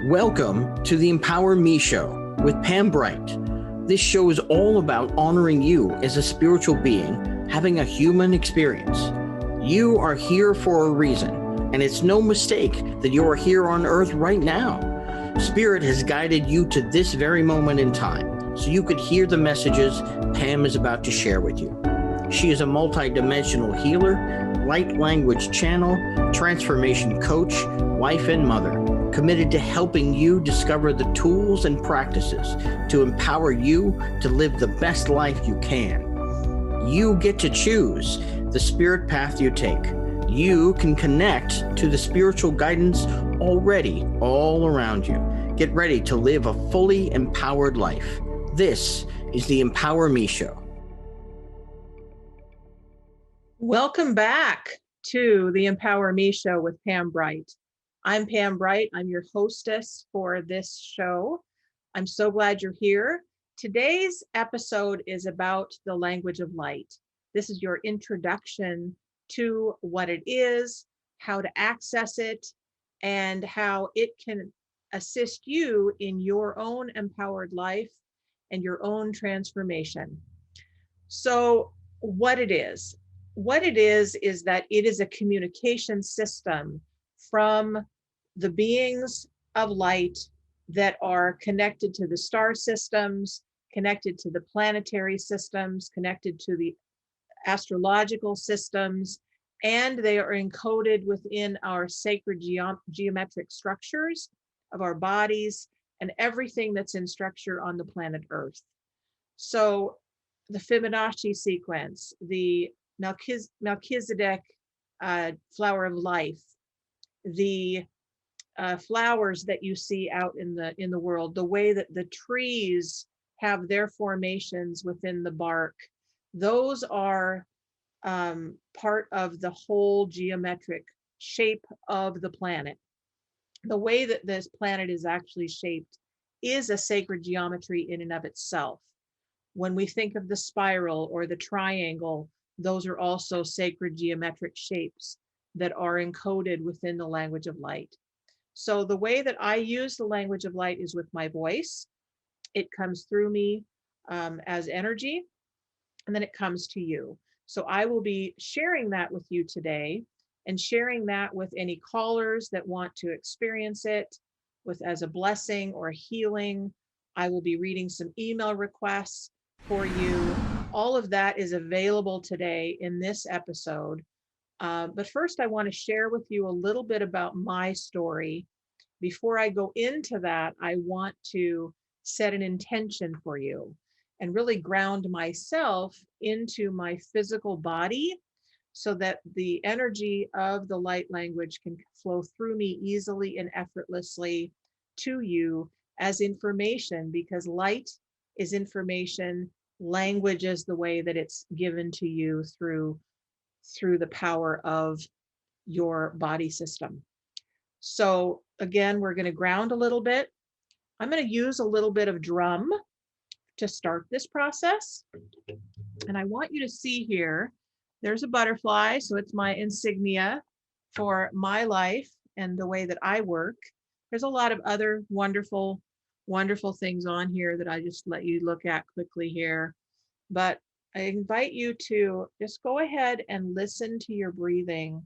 Welcome to the Empower Me Show with Pam Bright. This show is all about honoring you as a spiritual being, having a human experience. You are here for a reason, and it's no mistake that you are here on Earth right now. Spirit has guided you to this very moment in time, so you could hear the messages Pam is about to share with you. She is a multidimensional healer, light language channel, transformation coach, wife, and mother, committed to helping you discover the tools and practices to empower you to live the best life you can. You get to choose the spirit path you take. You can connect to the spiritual guidance already all around you. Get ready to live a fully empowered life. This is the Empower Me Show. Welcome back to the Empower Me Show with Pam Bright. I'm Pam Bright. I'm your hostess for this show. I'm so glad you're here. Today's episode is about the language of light. This is your introduction to what it is, how to access it, and how it can assist you in your own empowered life and your own transformation. So what it is that it is a communication system from the beings of light that are connected to the star systems, connected to the planetary systems, connected to the astrological systems, and they are encoded within our sacred geometric structures of our bodies and everything that's in structure on the planet Earth. So the Fibonacci sequence, the Melchizedek flower of life, the flowers that you see out in the world, the way that the trees have their formations within the bark, those are part of the whole geometric shape of the planet. The way that this planet is actually shaped is a sacred geometry in and of itself. When we think of the spiral or the triangle, those are also sacred geometric shapes that are encoded within the language of light. So the way that I use the language of light is with my voice. It comes through me as energy, and then it comes to you. So I will be sharing that with you today and sharing that with any callers that want to experience it with as a blessing or a healing. I will be reading some email requests for you. All of that is available today in this episode. But first, I want to share with you a little bit about my story. Before I go into that, I want to set an intention for you and really ground myself into my physical body so that the energy of the light language can flow through me easily and effortlessly to you as information, because light is information, language is the way that it's given to you through the power of your body system. So again, we're going to ground a little bit. I'm going to use a little bit of drum to start this process. And I want you to see here, there's a butterfly. So it's my insignia for my life and the way that I work. There's a lot of other wonderful, wonderful things on here that I just let you look at quickly here. But I invite you to just go ahead and listen to your breathing,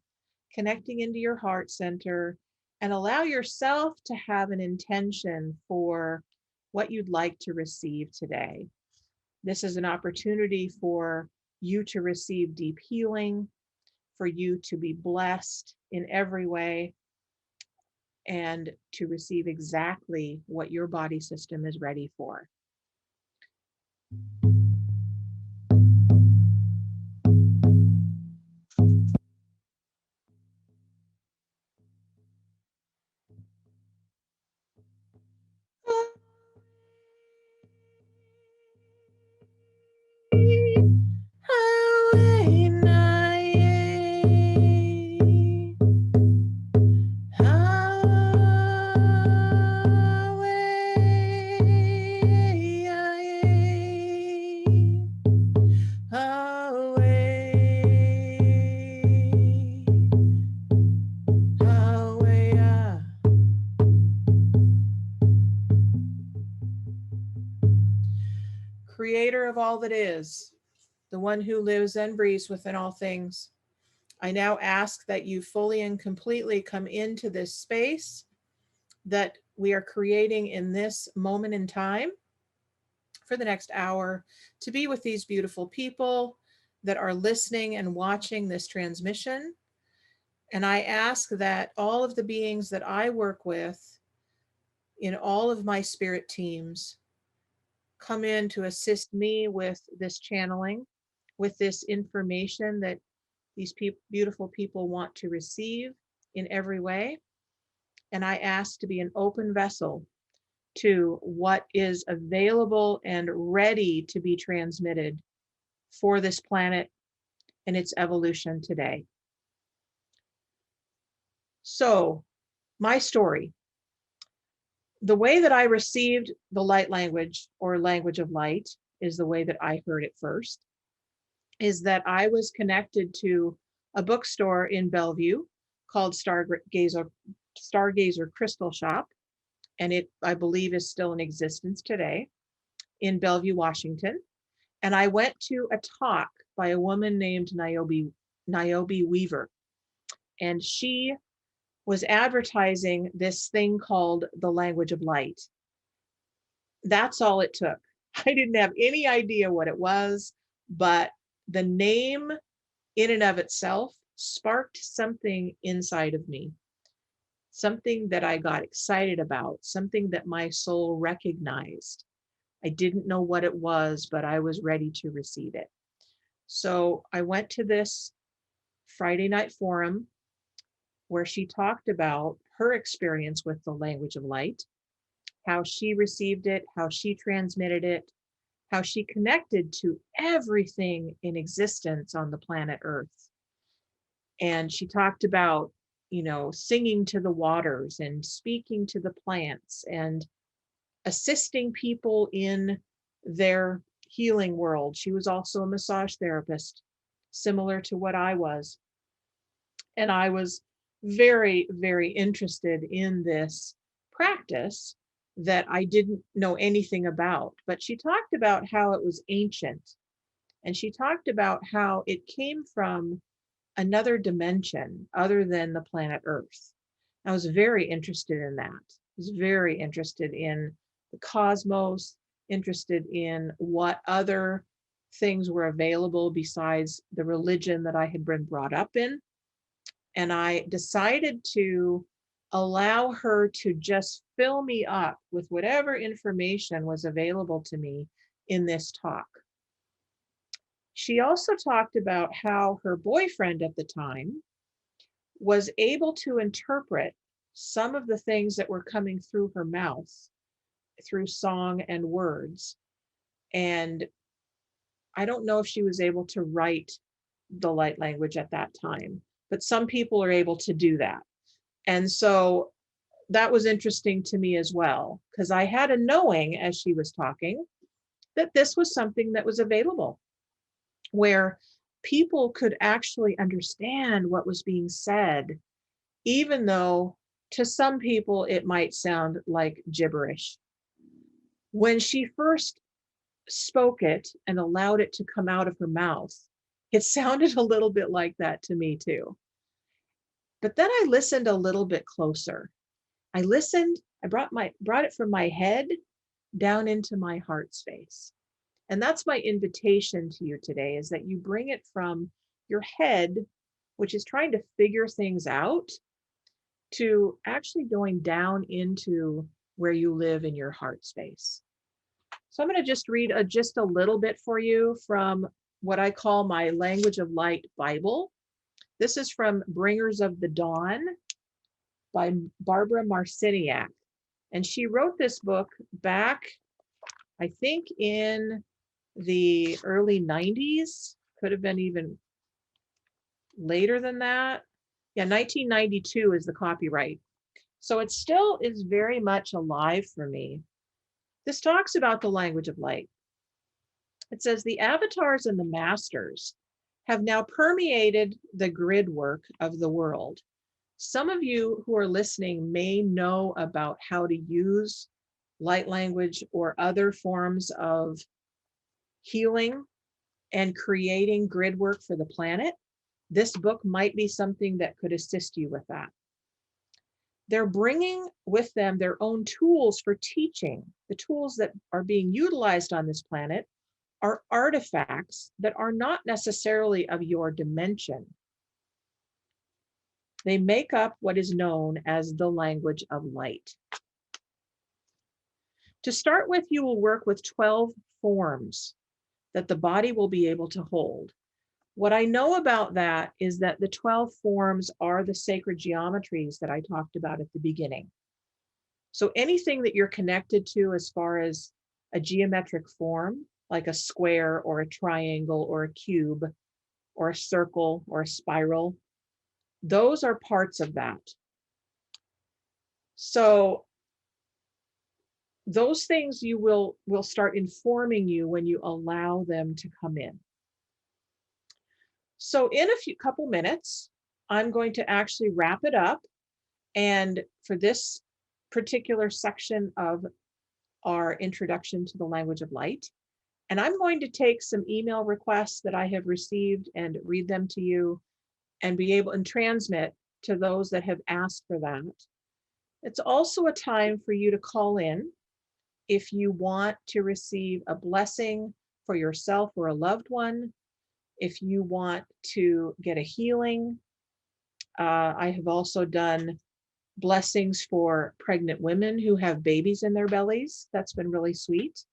connecting into your heart center, and allow yourself to have an intention for what you'd like to receive today. This is an opportunity for you to receive deep healing, for you to be blessed in every way, and to receive exactly what your body system is ready for. creator of all that is, the one who lives and breathes within all things, I now ask that you fully and completely come into this space that we are creating in this moment in time for the next hour to be with these beautiful people that are listening and watching this transmission. And I ask that all of the beings that I work with in all of my spirit teams come in to assist me with this channeling, with this information that these beautiful people want to receive in every way. And I ask to be an open vessel to what is available and ready to be transmitted for this planet and its evolution today. So, my story. The way that I received the light language or language of light is the way that I heard it first, is that I was connected to a bookstore in Bellevue called Stargazer Crystal Shop, and it, I believe, is still in existence today in Bellevue, Washington. And I went to a talk by a woman named Niobe Weaver, and she was advertising this thing called the language of light. That's all it took. I didn't have any idea what it was, but the name in and of itself sparked something inside of me, something that I got excited about, something that my soul recognized. I didn't know what it was, but I was ready to receive it. So I went to this Friday night forum where she talked about her experience with the language of light, how she received it, how she transmitted it, how she connected to everything in existence on the planet Earth. And she talked about, singing to the waters and speaking to the plants and assisting people in their healing world. She was also a massage therapist, similar to what I was. And I was very, very interested in this practice that I didn't know anything about. But she talked about how it was ancient. And she talked about how it came from another dimension other than the planet Earth. I was very interested in that. I was very interested in the cosmos, interested in what other things were available besides the religion that I had been brought up in. And I decided to allow her to just fill me up with whatever information was available to me in this talk. She also talked about how her boyfriend at the time was able to interpret some of the things that were coming through her mouth through song and words. And I don't know if she was able to write the light language at that time, but some people are able to do that. And so that was interesting to me as well, because I had a knowing as she was talking that this was something that was available, where people could actually understand what was being said, even though to some people it might sound like gibberish. When she first spoke it and allowed it to come out of her mouth, it sounded a little bit like that to me too. But then I listened a little bit closer. I listened, I brought it from my head down into my heart space. And that's my invitation to you today, is that you bring it from your head, which is trying to figure things out, to actually going down into where you live in your heart space. So I'm going to just read just a little bit for you from what I call my Language of Light Bible. This is from Bringers of the Dawn by Barbara Marciniak. And she wrote this book back, I think, in the early 90s, could have been even later than that. Yeah, 1992 is the copyright. So it still is very much alive for me. This talks about the language of light. It says the avatars and the masters have now permeated the grid work of the world. Some of you who are listening may know about how to use light language or other forms of healing and creating grid work for the planet, this book might be something that could assist you with that. They're bringing with them their own tools for teaching. The tools that are being utilized on this planet are artifacts that are not necessarily of your dimension. They make up what is known as the language of light. To start with, you will work with 12 forms that the body will be able to hold. What I know about that is that the 12 forms are the sacred geometries that I talked about at the beginning. So anything that you're connected to as far as a geometric form, like a square or a triangle or a cube or a circle or a spiral, those are parts of that. So those things you will start informing you when you allow them to come in. So in a couple minutes, I'm going to actually wrap it up. And for this particular section of our introduction to the language of light, and I'm going to take some email requests that I have received and read them to you and be able and transmit to those that have asked for that. It's also a time for you to call in if you want to receive a blessing for yourself or a loved one, if you want to get a healing. I have also done blessings for pregnant women who have babies in their bellies. That's been really sweet.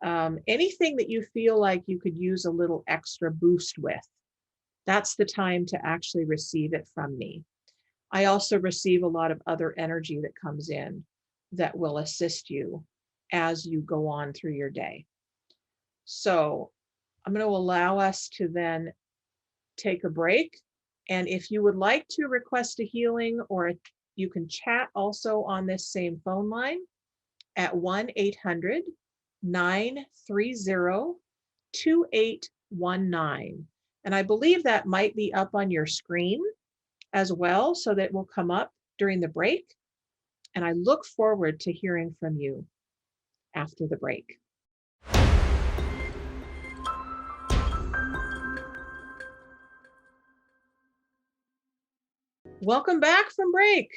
Anything that you feel like you could use a little extra boost with, that's the time to actually receive it from me. I also receive a lot of other energy that comes in that will assist you as you go on through your day. So I'm going to allow us to then take a break. And if you would like to request a healing, or you can chat also on this same phone line at 1-800-930-2819. And I believe that might be up on your screen as well, so that will come up during the break. And I look forward to hearing from you after the break. Welcome back from break.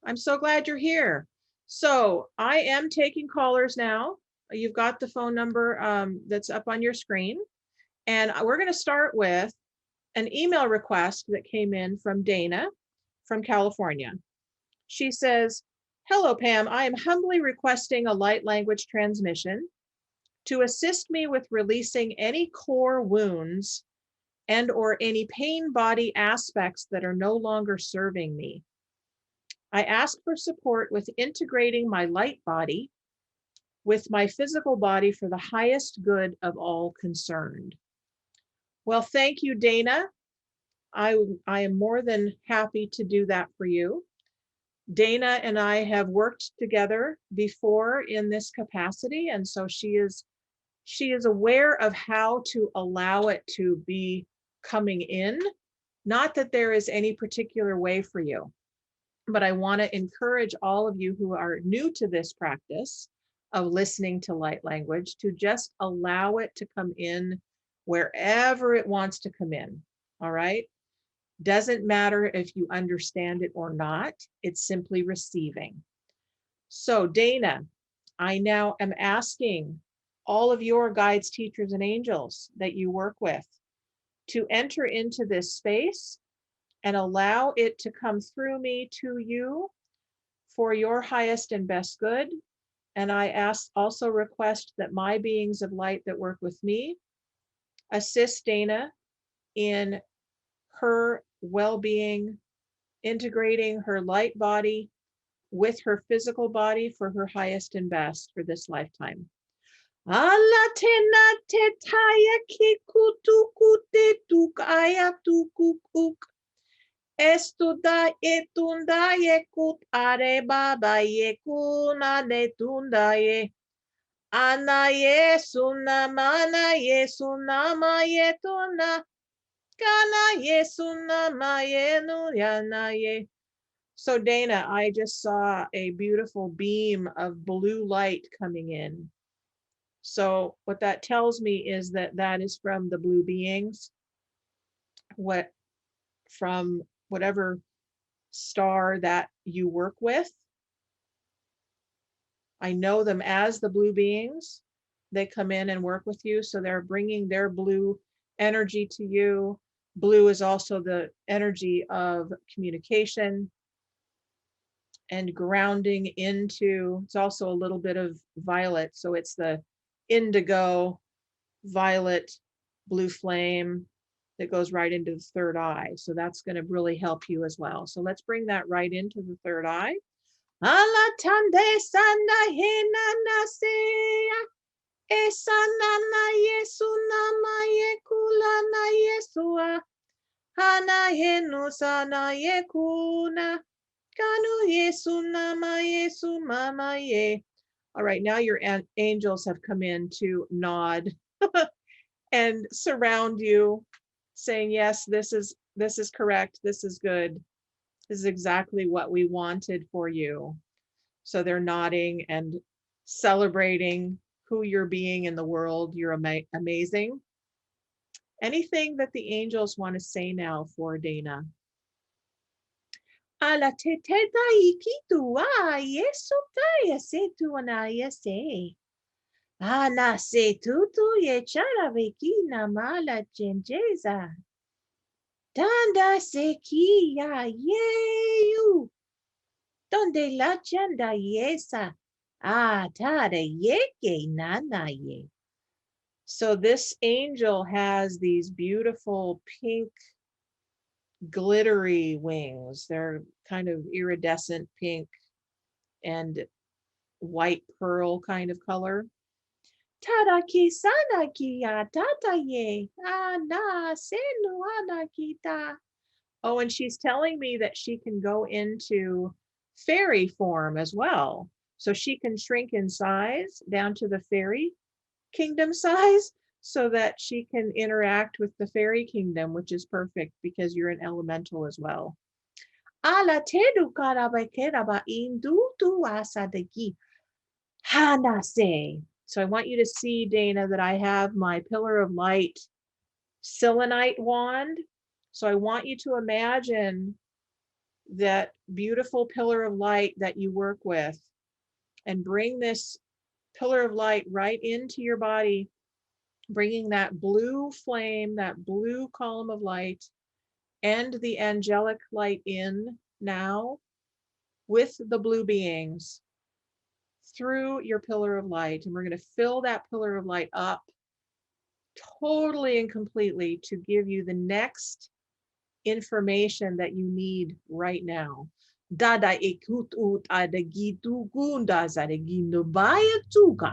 I'm so glad you're here. So I am taking callers now. You've got the phone number that's up on your screen. And we're going to start with an email request that came in from Dana from California. She says, "Hello, Pam. I am humbly requesting a light language transmission to assist me with releasing any core wounds and or any pain body aspects that are no longer serving me. I ask for support with integrating my light body with my physical body for the highest good of all concerned." Well, thank you, Dana. I am more than happy to do that for you. Dana and I have worked together before in this capacity, and so she is aware of how to allow it to be coming in. Not that there is any particular way for you, but I want to encourage all of you who are new to this practice of listening to light language to just allow it to come in wherever it wants to come in. All right? Doesn't matter if you understand it or not, it's simply receiving. So Dana, I now am asking all of your guides, teachers, and angels that you work with to enter into this space and allow it to come through me to you for your highest and best good. And I also request that my beings of light that work with me assist Dana in her well-being, integrating her light body with her physical body for her highest and best for this lifetime. Ala tena te taya ki kutuku te tukaya tukuk. Estuda etunda ye kut areba ba ye kuna netunda ye. Ana ye sunamana ye sunama ye tuna. So Dana, I just saw a beautiful beam of blue light coming in. So what that tells me is that that is from the blue beings, from whatever star that you work with. I know them as the blue beings. They come in and work with you. So they're bringing their blue energy to you. Blue is also the energy of communication and grounding into, it's also a little bit of violet. So it's the indigo, violet, blue flame that goes right into the third eye. So that's going to really help you as well. So let's bring that right into the third eye. Alatande sana hena nasea esanana yesu nama yekula na yesua hana henu sana yekuna kanu yesu nama yesu mama ye. All right, now your angels have come in to nod and surround you, saying, yes, this is correct, this is good, this is exactly what we wanted for you. So they're nodding and celebrating who you're being in the world. You're amazing. Anything that the angels want to say now for Dana? Ala te te tai ki tu a yesu tai se tu ana se. Ana se tu ye chara veki na mala chenjeza. Tanda se ki ya ye. Donde la chanda yesa. Ah, tada yeke nana ye. So this angel has these beautiful pink glittery wings. They're kind of iridescent pink and white pearl kind of color. Tada ki sana ki ya tata ye. Ana senu ana kita. Oh, and she's telling me that she can go into fairy form as well. So she can shrink in size down to the fairy kingdom size so that she can interact with the fairy kingdom, which is perfect because you're an elemental as well. Ala tedu karabakeraba indutu asadeki hanase. So I want you to see, Dana, that I have my pillar of light selenite wand. So I want you to imagine that beautiful pillar of light that you work with and bring this pillar of light right into your body, bringing that blue flame, that blue column of light, and the angelic light in now with the blue beings through your pillar of light. And we're going to fill that pillar of light up totally and completely to give you the next information that you need right now. Dada ikut ut adagitu gunda zadagindo baya tuka.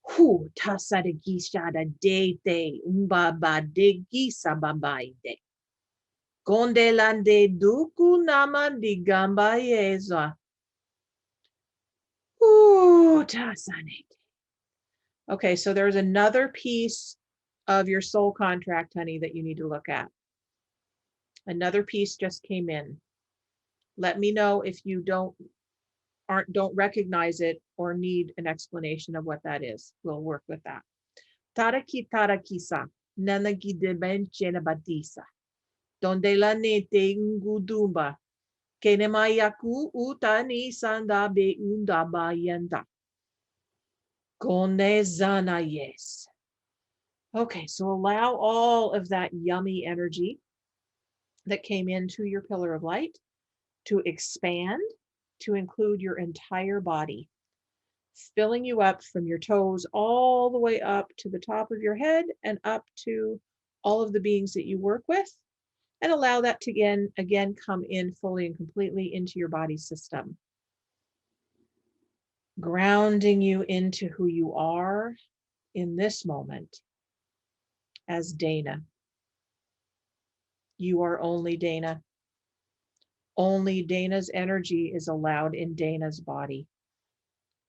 Hu tasadagishada dete umbaba degi sababaide. Gondelande duku nama digamba yeza. Tasanete. Okay, so there's another piece of your soul contract, honey, that you need to look at. Another piece just came in. Let me know if you don't recognize it or need an explanation of what that is. We'll work with that. Taraki tarakisa, nanagi dimensiona batisa. Donde la nete ngudumba. Kenemayaku utani sanda be unda bayenda. Gone zana yes. Okay, so allow all of that yummy energy that came into your pillar of light to expand to include your entire body, filling you up from your toes all the way up to the top of your head and up to all of the beings that you work with, and allow that to again come in fully and completely into your body system, grounding you into who you are in this moment as Dana. You are only Dana. Only Dana's energy is allowed in Dana's body.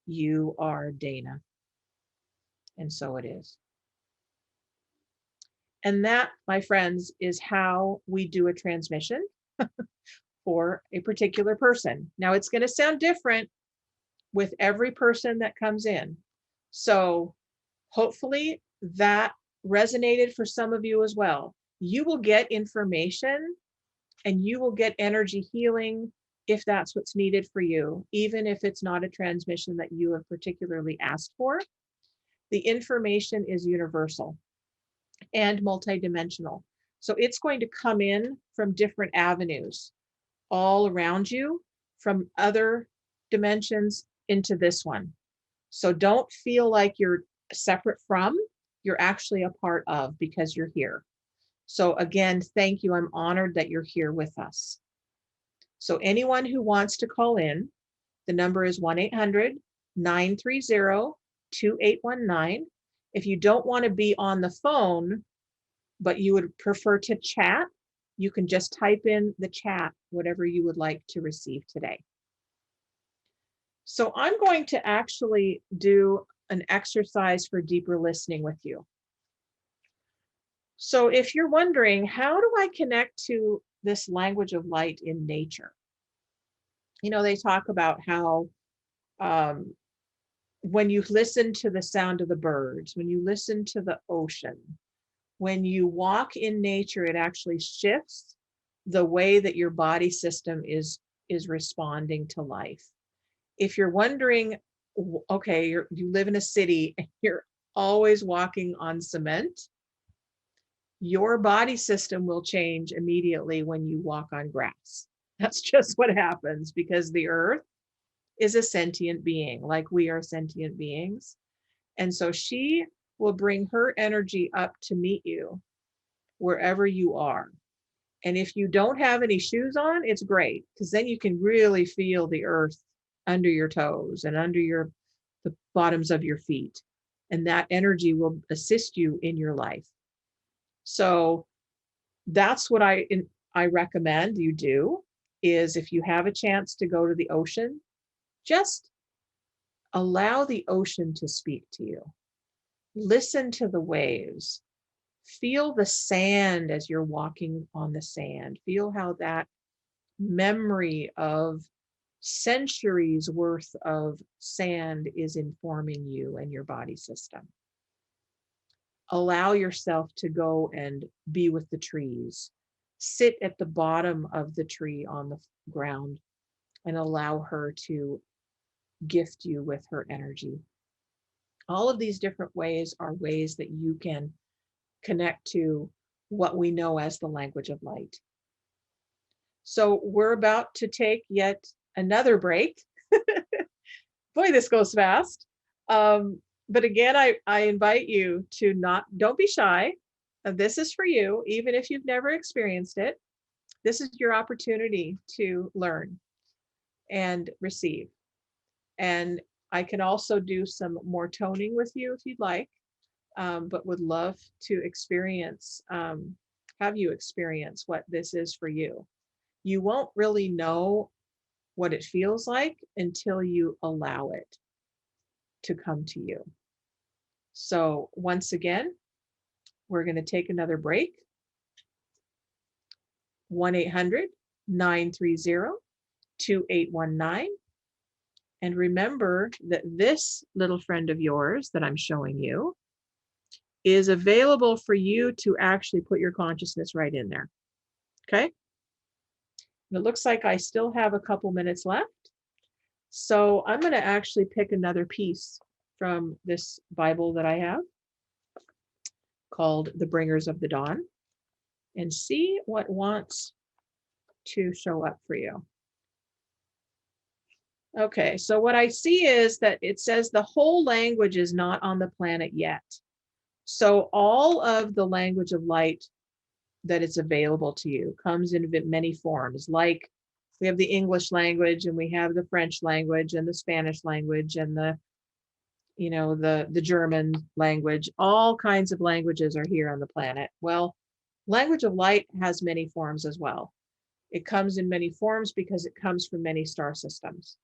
You are Dana. And so it is. And that, my friends, is how we do a transmission for a particular person. Now, it's going to sound different with every person that comes in. So hopefully that resonated for some of you as well. You will get information and you will get energy healing if that's what's needed for you, even if it's not a transmission that you have particularly asked for. The information is universal and multidimensional. So it's going to come in from different avenues all around you, from other dimensions into this one. So don't feel like you're separate from, you're actually a part of, because you're here. So again, thank you. I'm honored that you're here with us. So anyone who wants to call in, the number is 1-800-930-2819. If you don't want to be on the phone, but you would prefer to chat, you can just type in the chat whatever you would like to receive today. So I'm going to actually do an exercise for deeper listening with you. So if you're wondering, how do I connect to this language of light in nature? You know, they talk about how when you listen to the sound of the birds, when you listen to the ocean, when you walk in nature, it actually shifts the way that your body system is responding to life. If you're wondering, okay, you live in a city and you're always walking on cement, your body system will change immediately when you walk on grass. That's just what happens, because the earth is a sentient being, like we are sentient beings. And so she will bring her energy up to meet you wherever you are. And if you don't have any shoes on, it's great, because then you can really feel the earth under your toes and under the bottoms of your feet. And that energy will assist you in your life. So that's what I recommend you do, is if you have a chance to go to the ocean, just allow the ocean to speak to you. Listen to the waves. Feel the sand as you're walking on the sand. Feel how that memory of centuries worth of sand is informing you and your body system. Allow yourself to go and be with the trees. Sit at the bottom of the tree on the ground and allow her to gift you with her energy. All of these different ways are ways that you can connect to what we know as the language of light. So we're about to take yet another break. Boy, this goes fast. But again, I invite you to don't be shy. This is for you, even if you've never experienced it. This is your opportunity to learn and receive. And I can also do some more toning with you if you'd like, but would love to have you experience what this is for you. You won't really know what it feels like until you allow it to come to you. So once again, we're going to take another break. 1-800-930-2819. And remember that this little friend of yours that I'm showing you is available for you to actually put your consciousness right in there. Okay? And it looks like I still have a couple minutes left. So I'm going to actually pick another piece from this Bible that I have called The Bringers of the Dawn and see what wants to show up for you. Okay, so what I see is that it says the whole language is not on the planet yet. So all of the language of light that is available to you comes in many forms. Like we have the English language and we have the French language and the Spanish language and the German language. All kinds of languages are here on the planet. Well, language of light has many forms as well. It comes in many forms because it comes from many star systems.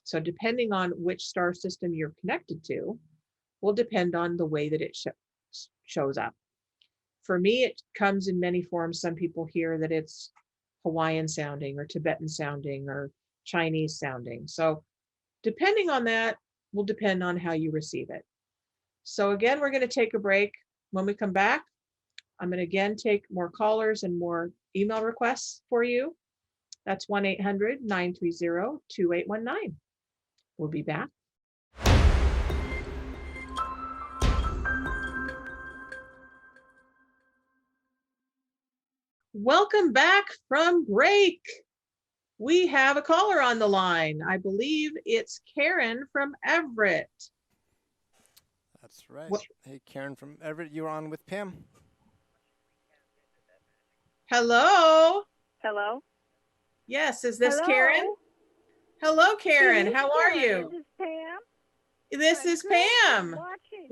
So depending on which star system you're connected to will depend on the way that it shows up. For me, it comes in many forms. Some people hear that it's Hawaiian sounding or Tibetan sounding or Chinese sounding. So depending on that will depend on how you receive it. So again, we're going to take a break. When we come back, I'm going to again take more callers and more email requests for you. That's 1-800-930-2819. We'll be back. Welcome back from break. We have a caller on the line. I believe it's Karen from Everett. That's right. Hey, Karen from Everett, you're on with Pam. Hello. Hello? Yes, is this Hello? Karen? Hello, Karen. It is How are Karen. you? Is this Pam? This I'm is good. I'm Pam. watching.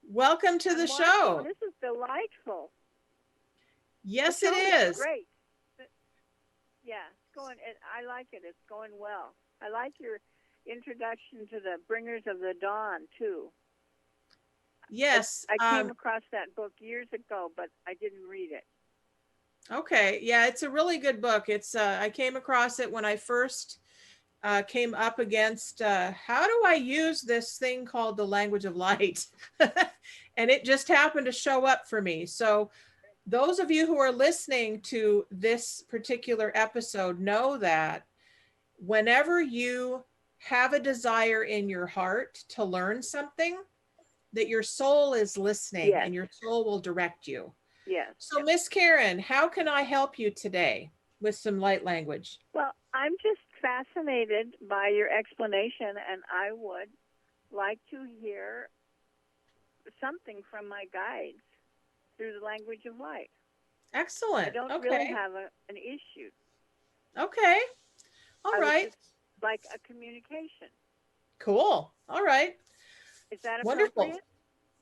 Welcome to the show. This is delightful. Yes, The it show is. Great. Yeah, it's going. I like it. It's going well. I like your introduction to the Bringers of the Dawn too. Yes. I came across that book years ago, but I didn't read it. Okay. Yeah, it's a really good book. It's I came across it when I first came up against how do I use this thing called the language of light? And it just happened to show up for me. So those of you who are listening to this particular episode know that whenever you have a desire in your heart to learn something, that your soul is listening. Yes. And your soul will direct you. Yes. So Miss Karen, how can I help you today with some light language? Well, I'm just fascinated by your explanation, and I would like to hear something from my guides through the language of light. Excellent. I don't really have an issue. Okay. All right. Just like a communication. Cool. All right. Is that wonderful? Appropriate?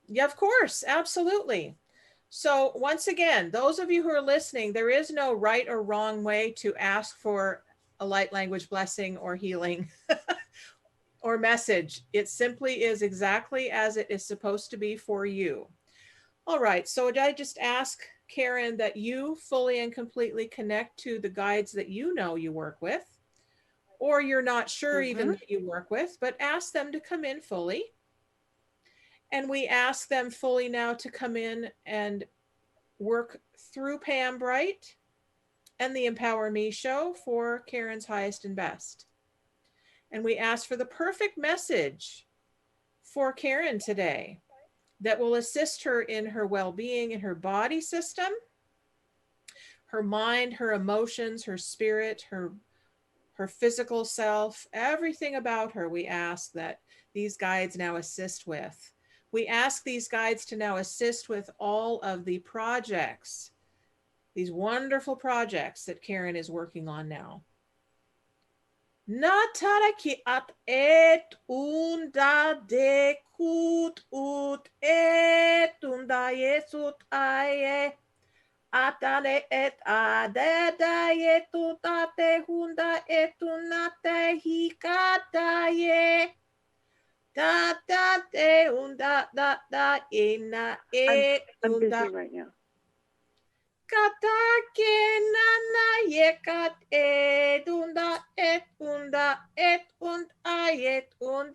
Yeah, of course. Absolutely. So once again, those of you who are listening, there is no right or wrong way to ask for a light language blessing or healing or message. It simply is exactly as it is supposed to be for you. All right. So I just ask, Karen, that you fully and completely connect to the guides that you know you work with, or you're not sure even that you work with, but ask them to come in fully. And we ask them fully now to come in and work through Pam Bright and the Empower Me show for Karen's highest and best. And we ask for the perfect message for Karen today that will assist her in her well-being, in her body system, her mind, her emotions, her spirit, her physical self, everything about her. We ask that these guides now assist with. We ask these guides to now assist with all of the projects, these wonderful projects that Karen is working on now. Nataraki at et unda de kut ut et unda yesut aye atane et adeda yetutate hunda etunate hikataye tatate unda da ina et unda. I'm busy right now. Katake nana yekat edunda et und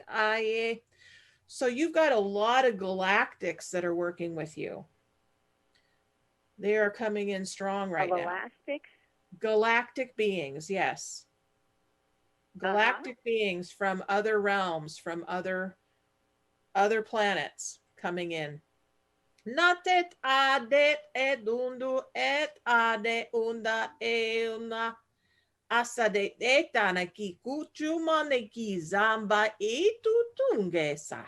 aye. So you've got a lot of galactics that are working with you. They are coming in strong right now. Elastics? Galactic beings, yes. Galactic beings from other realms, from other planets coming in. Natet adet edundu et ade unda euna asade etana ki kuchumane ki zamba etutungesa.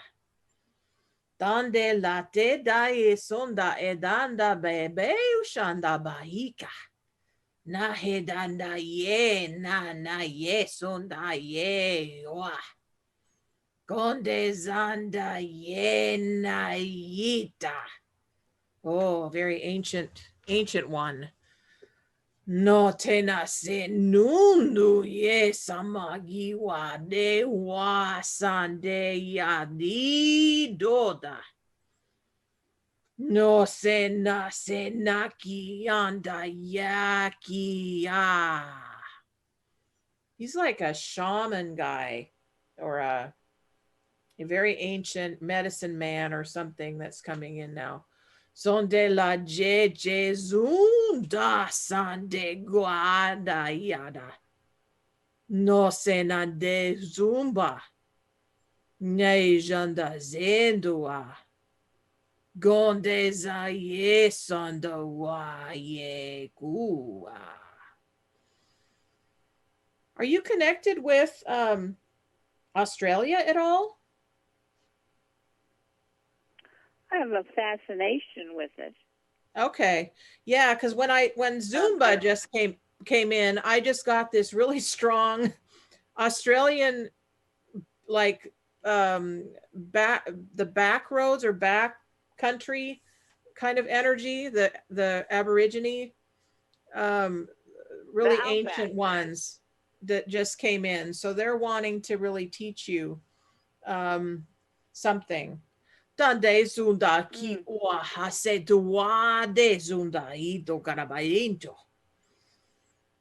Dande late dae sonda edanda bebe ushanda baika. Na hedanda ye na ye sonda ye wa. Gonde zanda ye na yita. Oh, very ancient one. No tena se nundu ye samagi wa de wa sande ya di doda. No se na ki anda ya ki ya. He's like a shaman guy or a a very ancient medicine man or something that's coming in now. Sonde la je zunda sande guada yada. No se nande zumba. Nei janda zendua. Gonde za ye sonda wa ye gua. Are you connected with Australia at all? I have a fascination with it. Okay. Yeah, because when Zumba just came in, I just got this really strong Australian, like the back roads or back country kind of energy, the Aborigine really ancient ones that just came in. So they're wanting to really teach you something. Dande zunda ki wa hase dua de zunda ito karabainto.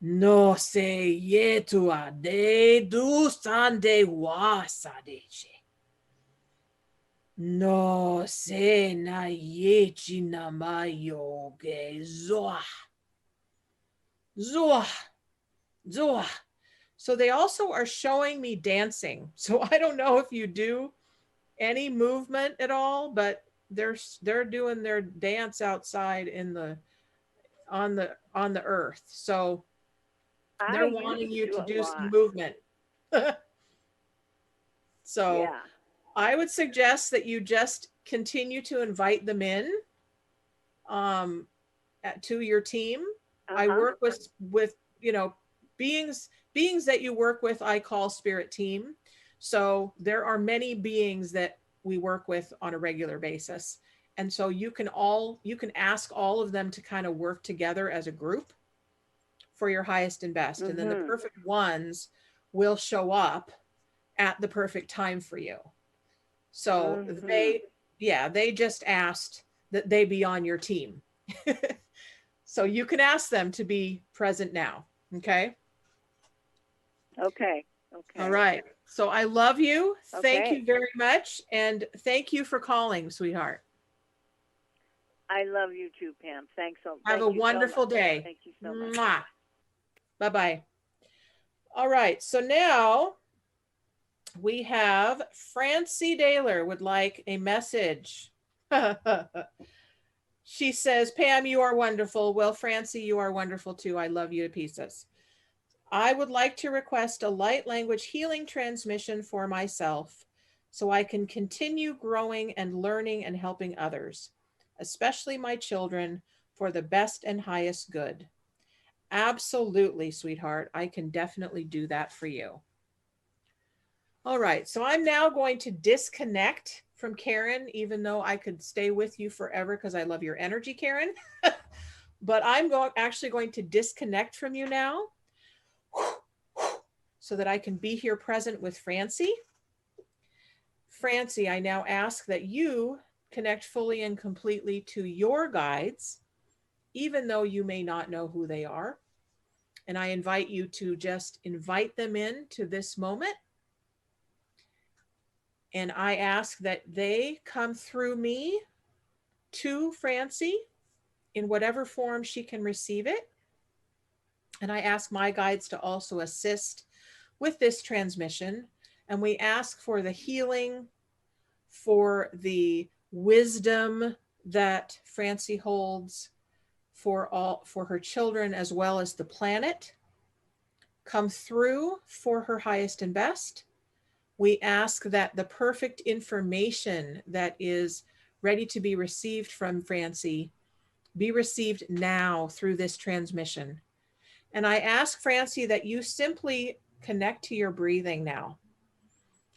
No se yetua de du sande wa sadeche. No se na yechi na mayo ge zoa. Zoa. Zoa. So they also are showing me dancing. So I don't know if you do any movement at all, but they're doing their dance outside in the on the earth. So they're wanting you to do some movement. So yeah. I would suggest that you just continue to invite them in to your team. I work with beings that you work with, I call spirit team. So there are many beings that we work with on a regular basis. And so you can ask all of them to kind of work together as a group for your highest and best. And then the perfect ones will show up at the perfect time for you. So they just asked that they be on your team. So you can ask them to be present now. Okay. Okay. All right. So I love you. Thank you very much. And thank you for calling, sweetheart. I love you too, Pam. Thanks so much. Have a wonderful day. Thank you so much. Bye-bye. All right. So now we have Francie Daler would like a message. She says, Pam, you are wonderful. Well, Francie, you are wonderful too. I love you to pieces. I would like to request a light language healing transmission for myself so I can continue growing and learning and helping others, especially my children, for the best and highest good. Absolutely, sweetheart. I can definitely do that for you. All right. So I'm now going to disconnect from Karen, even though I could stay with you forever because I love your energy, Karen. But I'm actually going to disconnect from you now, so that I can be here present with Francie. Francie, I now ask that you connect fully and completely to your guides, even though you may not know who they are. And I invite you to just invite them in to this moment. And I ask that they come through me to Francie in whatever form she can receive it. And I ask my guides to also assist with this transmission. And we ask for the healing, for the wisdom that Francie holds for her children as well as the planet. Come through for her highest and best. We ask that the perfect information that is ready to be received from Francie be received now through this transmission. And I ask, Francie, that you simply connect to your breathing now.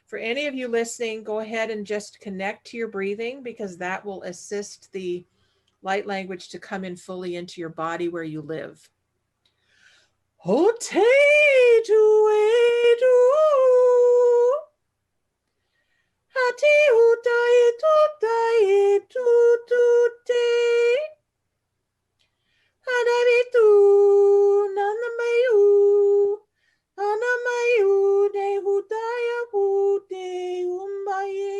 For any of you listening, go ahead and just connect to your breathing, because that will assist the light language to come in fully into your body where you live. Anamayu de hudaya hute umbaye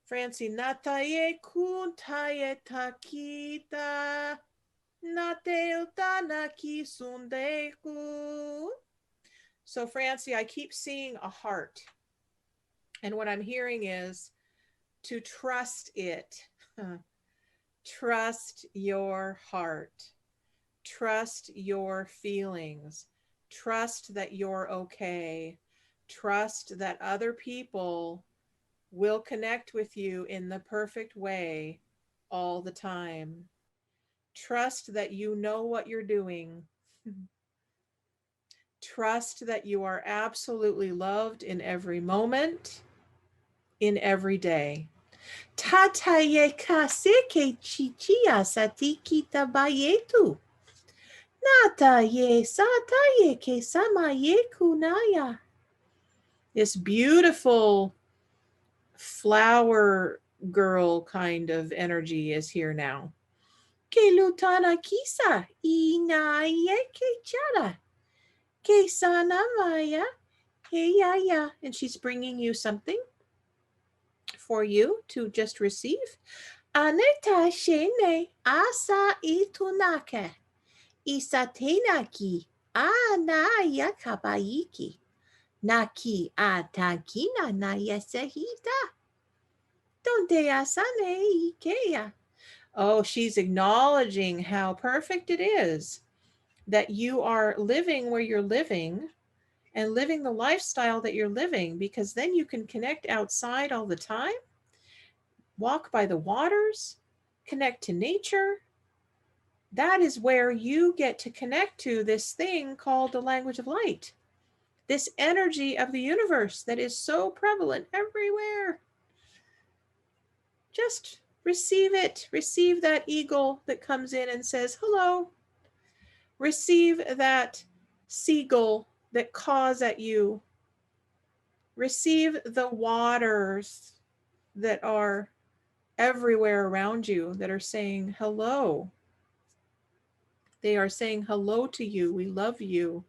Francie, nataye kuntaye takita, nate utanaki sundeku. So Francie, I keep seeing a heart. And what I'm hearing is to trust it. Trust your heart. Trust your feelings. Trust that you're okay. Trust that other people will connect with you in the perfect way all the time. Trust that you know what you're doing. Trust that you are absolutely loved in every moment, in every day. Tataye kaseke chichia satiki tabayetu. Nataye sataye ke samaye kunaya. This beautiful flower girl kind of energy is here now. Ke lutana kisa inaye ke chara. Ke sana maya. Hey ya. And she's bringing you something for you to just receive. Aneta shene asa itunake. Isatenaki anaya kabaiki. Naki atakina na yasehita. Donde asane ikea. Oh, she's acknowledging how perfect it is that you are living where you're living and living the lifestyle that you're living, because then you can connect outside all the time, walk by the waters, connect to nature. That is where you get to connect to this thing called the language of light, this energy of the universe that is so prevalent everywhere. Just receive it. Receive that eagle that comes in and says hello. Receive that seagull that caws at you. Receive the waters that are everywhere around you that are saying hello. They are saying hello to you. We love you.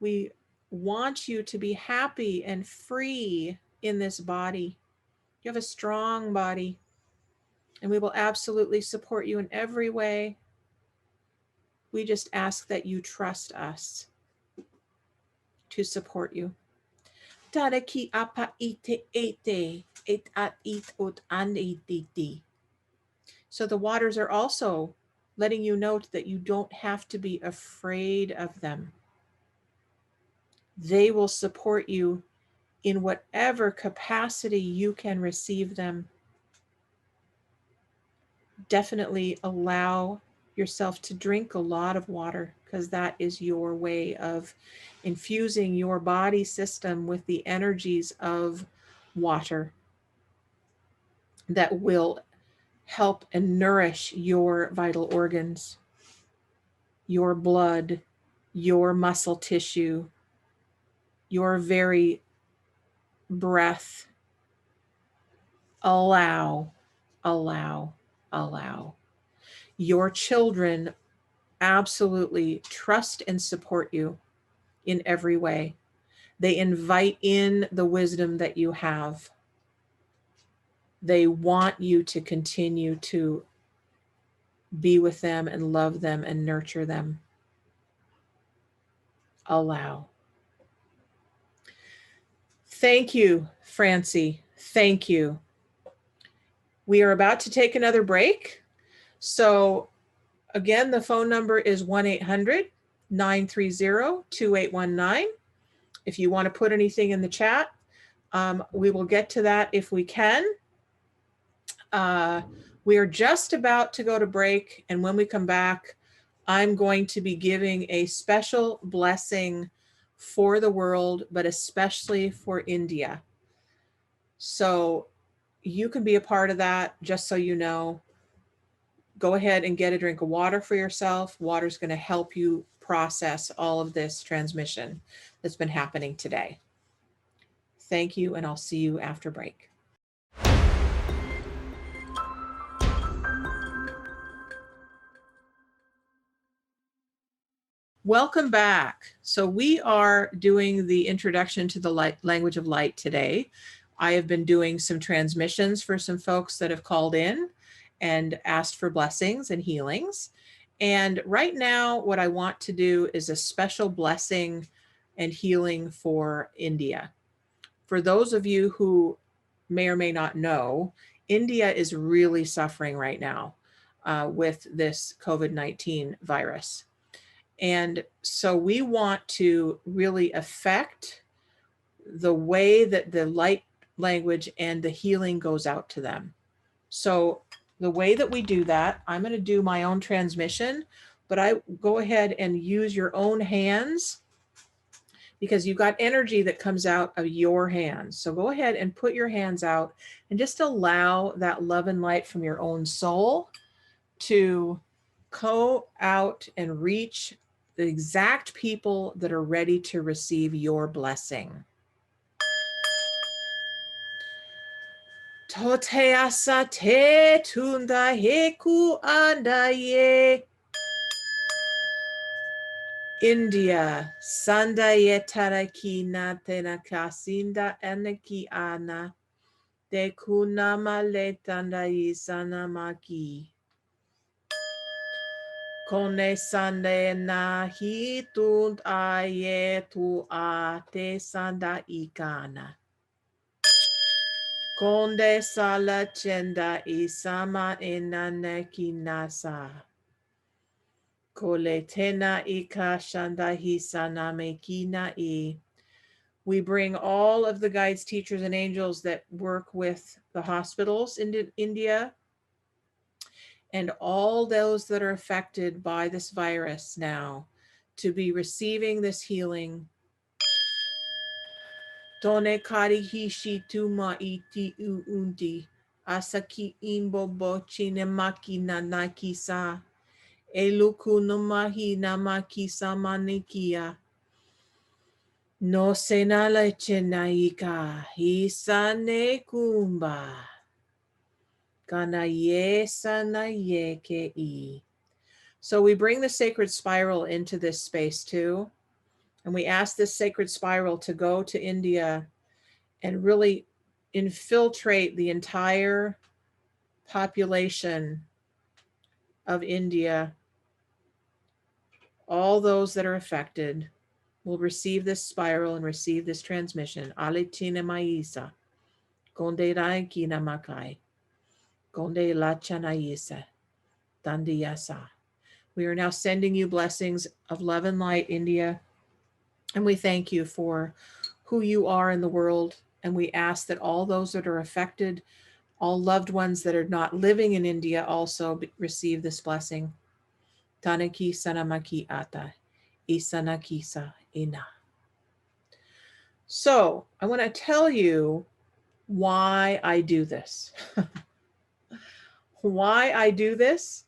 We want you to be happy and free in this body. You have a strong body, and we will absolutely support you in every way. We just ask that you trust us to support you. Taraki apa ite ete et at it ut an ititi. So the waters are also letting you know that you don't have to be afraid of them. They will support you in whatever capacity you can receive them. Definitely allow yourself to drink a lot of water, because that is your way of infusing your body system with the energies of water that will help and nourish your vital organs, your blood, your muscle tissue, your very breath. Allow. Your children absolutely trust and support you in every way. They invite in the wisdom that you have. They want you to continue to be with them and love them and nurture them. Allow. Thank you, Francie. Thank you. We are about to take another break. So again, the phone number is 1-800-930-2819. If you want to put anything in the chat, we will get to that if we can. We are just about to go to break, and when we come back, I'm going to be giving a special blessing for the world, but especially for India. So you can be a part of that, just so you know. Go ahead and get a drink of water for yourself. Water is going to help you process all of this transmission that's been happening today. Thank you, and I'll see you after break. Welcome back. So we are doing the introduction to the language of light today. I have been doing some transmissions for some folks that have called in and asked for blessings and healings. And right now, what I want to do is a special blessing and healing for India. For those of you who may or may not know, India is really suffering right now with this COVID-19 virus. And so we want to really affect the way that the light language and the healing goes out to them. So the way that we do that, I'm going to do my own transmission, but I go ahead and use your own hands because you've got energy that comes out of your hands. So go ahead and put your hands out and just allow that love and light from your own soul to go out and reach the exact people that are ready to receive your blessing. Toteasa te tunda heku andaye. India, sandaye taraki na tenakasinda anaki ana. De kunama le tandai sanamaki. Kone sande na hitund aye tu a te sanda ikana. Konde sala chenda isama enaneki nasa. Kole tena ika shanda hisaname kina I. We bring all of the guides, teachers, and angels that work with the hospitals in India and all those that are affected by this virus now to be receiving this healing. Tone kari hishi tuma iti uunti asaki imbo bochi nemaki nanaki sa eluku numahi namaki samanikia no senala chenaika hisane kumba kanaye sanaye ke I. So we bring the sacred spiral into this space too. And we ask this sacred spiral to go to India and really infiltrate the entire population of India. All those that are affected will receive this spiral and receive this transmission. Alitina maisa, konde raikina makai, konde lachanaisa, dandiyasa. We are now sending you blessings of love and light, India. And we thank you for who you are in the world. And we ask that all those that are affected, all loved ones that are not living in India also receive this blessing. Tanaki sanamaki ata, isanakisa ina. So I want to tell you why I do this. Why I do this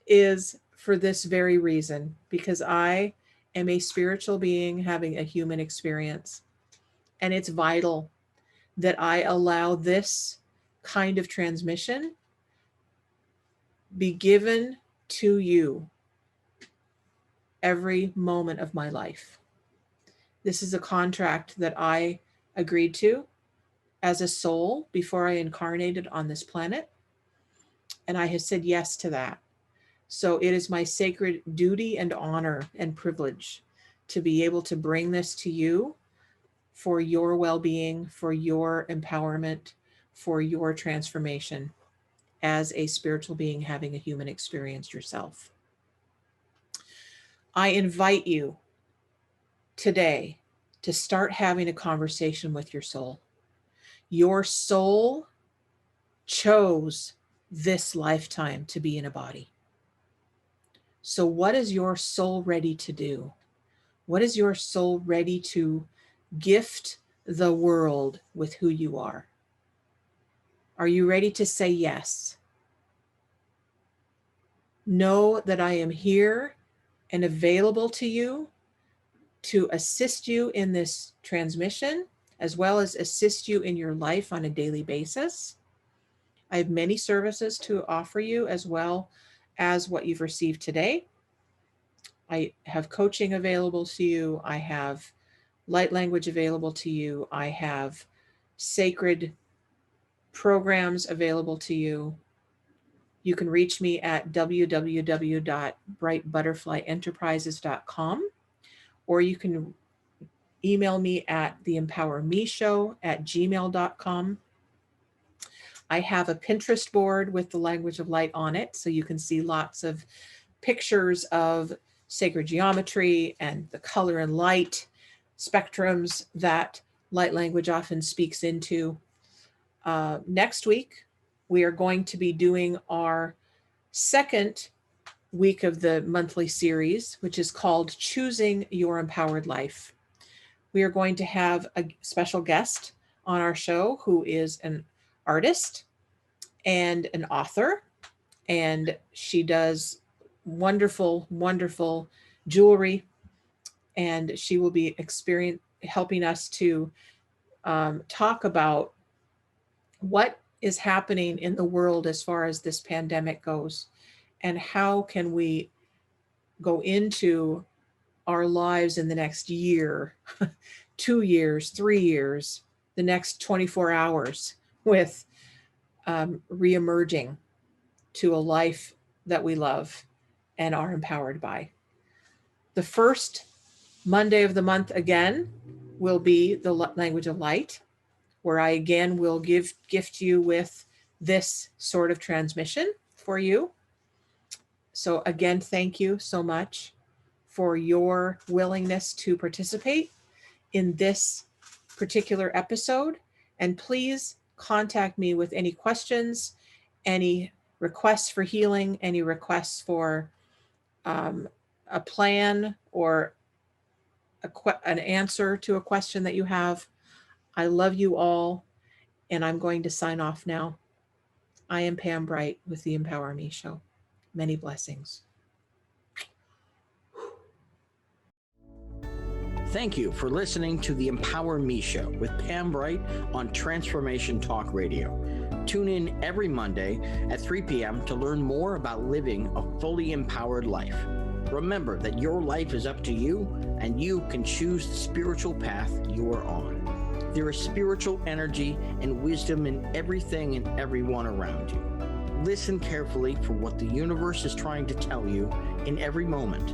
is for this very reason, because I am a spiritual being having a human experience. And it's vital that I allow this kind of transmission be given to you every moment of my life. This is a contract that I agreed to as a soul before I incarnated on this planet. And I have said yes to that. So it is my sacred duty and honor and privilege to be able to bring this to you for your well-being, for your empowerment, for your transformation as a spiritual being having a human experience yourself. I invite you today to start having a conversation with your soul. Your soul chose this lifetime to be in a body. So what is your soul ready to do? What is your soul ready to gift the world with who you are? Are you ready to say yes? Know that I am here and available to you to assist you in this transmission, as well as assist you in your life on a daily basis. I have many services to offer you, as well as what you've received today. I have coaching available to you. I have light language available to you. I have sacred programs available to you. You can reach me at www.brightbutterflyenterprises.com, or you can email me at theempowermeshow@gmail.com. I have a Pinterest board with the language of light on it, so you can see lots of pictures of sacred geometry and the color and light spectrums that light language often speaks into. Next week, we are going to be doing our second week of the monthly series, which is called Choosing Your Empowered Life. We are going to have a special guest on our show who is an artist and an author, and she does wonderful, wonderful jewelry, and she will be helping us to talk about what is happening in the world as far as this pandemic goes, and how can we go into our lives in the next year, 2 years, 3 years, the next 24 hours with reemerging to a life that we love and are empowered by. The first Monday of the month again will be the language of light, where I again will gift you with this sort of transmission for you. So again, thank you so much for your willingness to participate in this particular episode. And please contact me with any questions, any requests for healing, any requests for a plan or an answer to a question that you have. I love you all, and I'm going to sign off now. I am Pam Bright with the Empower Me Show. Many blessings. Thank you for listening to the Empower Me Show with Pam Bright on Transformation Talk Radio. Tune in every Monday at 3 p.m. to learn more about living a fully empowered life. Remember that your life is up to you, and you can choose the spiritual path you are on. There is spiritual energy and wisdom in everything and everyone around you. Listen carefully for what the universe is trying to tell you in every moment.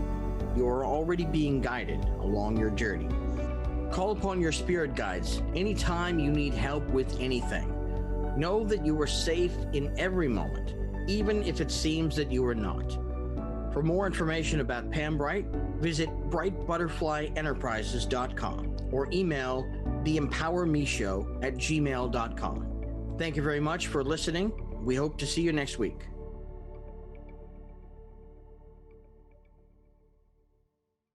You are already being guided along your journey. Call upon your spirit guides anytime you need help with anything. Know that you are safe in every moment, even if it seems that you are not. For more information about Pam Bright, visit brightbutterflyenterprises.com or email theempowermeshow@gmail.com. Thank you very much for listening. We hope to see you next week.